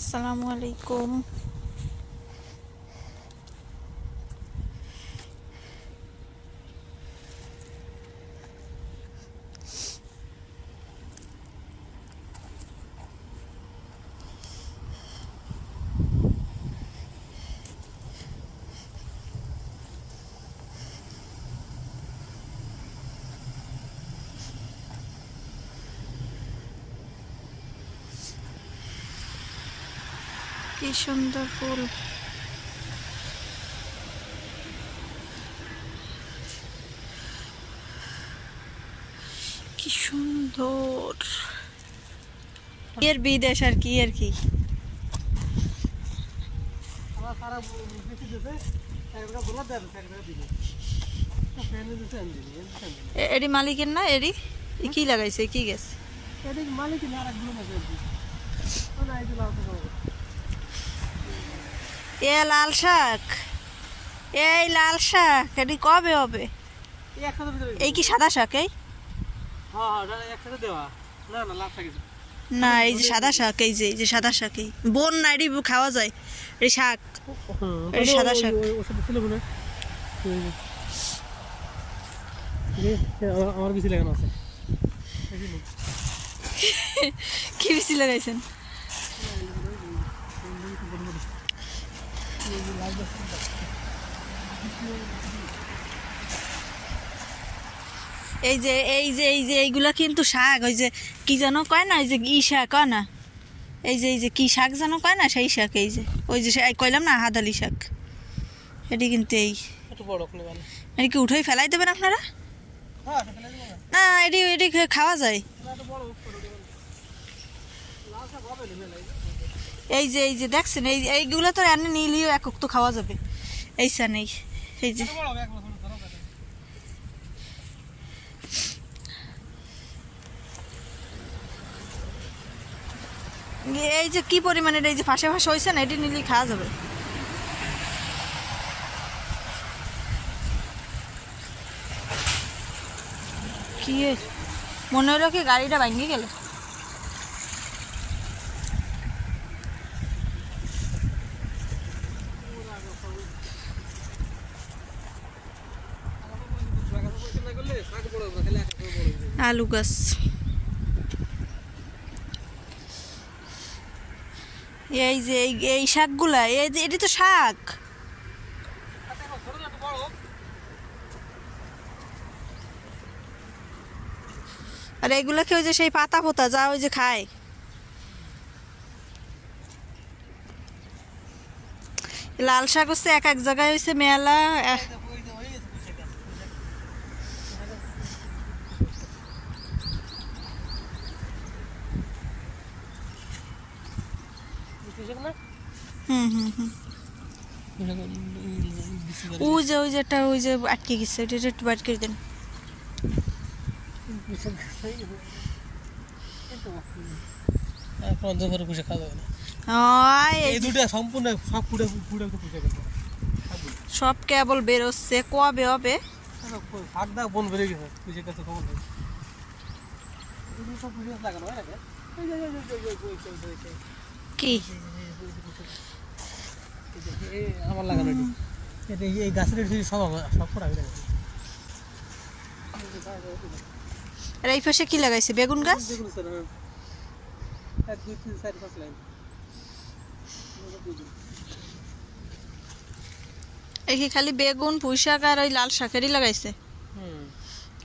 আসসালামু আলাইকুম। কি সুন্দর ফুল। কি সুন্দর। এর বিদেশ আর কি আর কি। এডি মালিকের না? এডি কি লাগাইছে? কি গেছ? এ লাল শাক, এই লাল শাক এটি কবে হবে? এই কি সাদা শাক? এই না, এই যে সাদা শাক, এই যে সাদা শাক, এই বোন না এটি খাওয়া যায়। এই শাক, এই সাদা শাক। আমার বেশি লাগানো আছে। কি বেশি লাগাইছেন? এইগুলা কিন্তু শাক। ওই যে কি যেন কয় না, এই যে ই শাক কয় না, এই যে কি শাক যেন কয় না, সেই শাক। এই যে ওই যে কইলাম না, হাদালি শাক। এটি কিন্তু এই কি উঠেই ফেলাই দেবেন আপনারা? না, এটি খাওয়া যায়। এই যে দেখছেন, এইগুলো তো এনে নিলেও একক তো খাওয়া যাবে। এইসা নেই, এই যে এই যে কি পরিমাণের এই যে ফাঁসে হয়েছে না, এটি নিলেই খাওয়া যাবে। কি মনে হলো কি গাড়িটা ভাঙিয়ে গেল? আলু গাছ। এই যে এই শাকগুলা, এটি তো শাক। আর এগুলা কি ওই যে সেই পাতা পোতা যা ওই যে খায়? লাল শাক হচ্ছে এক এক জায়গায় হয়েছে মেলা। ওই যে আটকে গেছে, ওইটা একটু বাইট করে দেন। সব কেবল বেরোচ্ছে, কবে হবে? কি আমার লাগানো এই গাছের সব আর এই পাশে কি লাগাইছে? বেগুন গাছ। এই খালি বেগুন, পুঁই শাক আর ওই লাল শাকেরই লাগাইছে।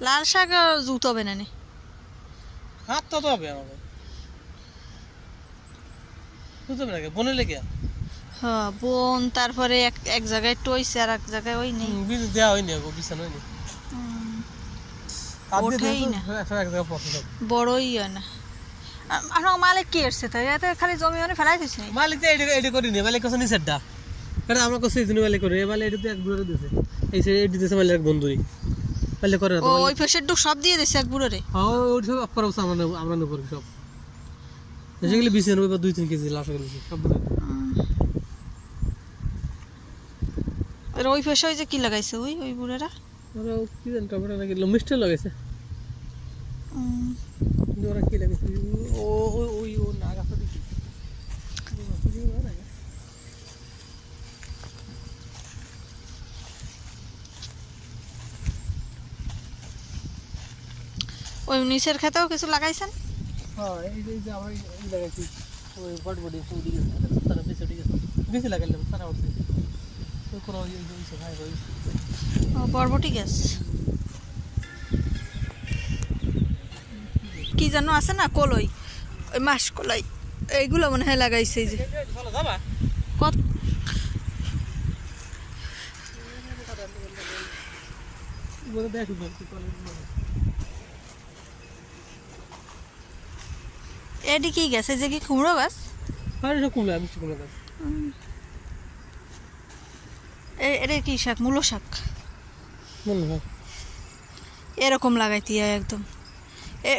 লাল শাক জুত হবে না, হাত তো হবে আমাদের বনে লেগে। হ্যাঁ, বোন। তারপরে এক জায়গায় টইছে আর এক জায়গায় ওই নেই, দেওয়া হয়নি, বিছানো হয়নি, ওঠেই না, বড়ই হয় না। আমার মালিক কি এসছে? তাই এতে খালি জমি মানে ফেলাই দিচ্ছে। মালিক তো এটা করিনি, মালিক কাছে নিচেরটা এটা আমরা কাছে এই জন্য মালিক করে, এই মালিক এটা তো এক বুড়ো দিয়েছে, এই এটি দিয়েছে মালিক এক বন্ধুরই মালিক করে। ও ওই ফেসের ডুক সব দিয়ে দিয়েছে এক বুড়োরে। হ্যাঁ, ওই সব অফার আছে আমরা নেব সব, যেগুলি বিছানো 2-3 কেজি লাশ করে সব বুড়ো। আর ওই ফেসে ওই যে কি লাগাইছে ওই বুড়োরা? ওরা কি জানি টমেটো নাকি মিষ্টি লাগাইছে। ওরা কি লাগাইছে? ও না গাছ নিচের খেতেও কিছু লাগাইছেন? হ্যাঁ এই যে আমরা এই লাগাইছি ওই বটবটি ফুল গেছে তারা বেশি গেছে বেশি লাগাইলাম তারা উঠছে তো কোনো ইয়ে হইছে ভাই হইছে ও বরবটি গাছ কি জানো আছে না কলই ওই মাস কলাই এইগুলো মনে হয় লাগাইছে এই যে চলো যাবা কত বলে দেখো বলছি কলেজ এডি কি গাছ এই যে কি কুমড়ো গাছ? আরে সব কুমড়া মিষ্টি কুমড়া গাছ এটা কি শাক? মূলো শাক মনে হয় এরকম লাগাইতে হয় একদম।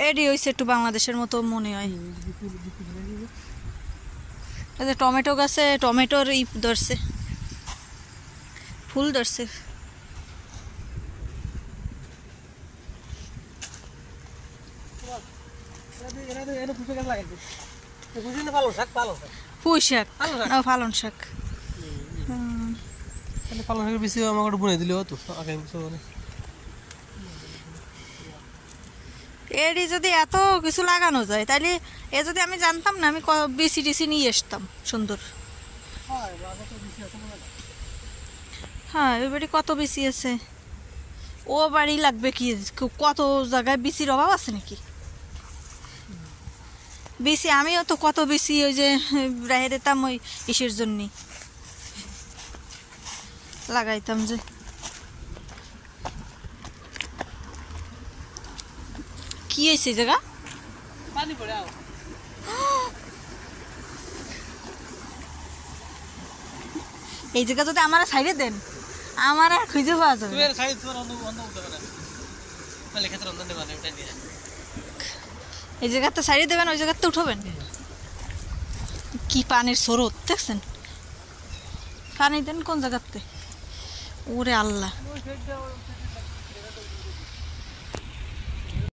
এডি হইছে একটু বাংলাদেশের মতো মনে হয়। এই যে টমেটো গাছে টমেটোর ই ধরছে, ফুল ধরছে। পুঁই শাক, পালন শাক। পালন শাকের বেশি আমাকে বুনে দিলেও তো আগে এরই যদি এত কিছু লাগানো যায় তাহলে এ যদি আমি জানতাম না আমি বিসি টিসি নিয়ে আসতাম সুন্দর। হ্যাঁ ওই বাড়ি কত বেশি আছে, ও বাড়ি লাগবে কি কত জায়গায় বিসির অভাব আছে নাকি? বেশি আমিও তো কত বেশি ওই যে রেখে দিতাম ওই ইসের জন্যই লাগাইতাম যে। কি হয়েছে জায়গা পানি পড়ে এই জায়গা যদি আমার সাইডে দেন আমার আর খুঁজে পাওয়া যাবে। এই জায়গাতে সাইডে দেবেন ওই জায়গাতে উঠবেন। কি পানির স্রোত দেখছেন? পানি দেন কোন জায়গাতে? ওরে আল্লাহ।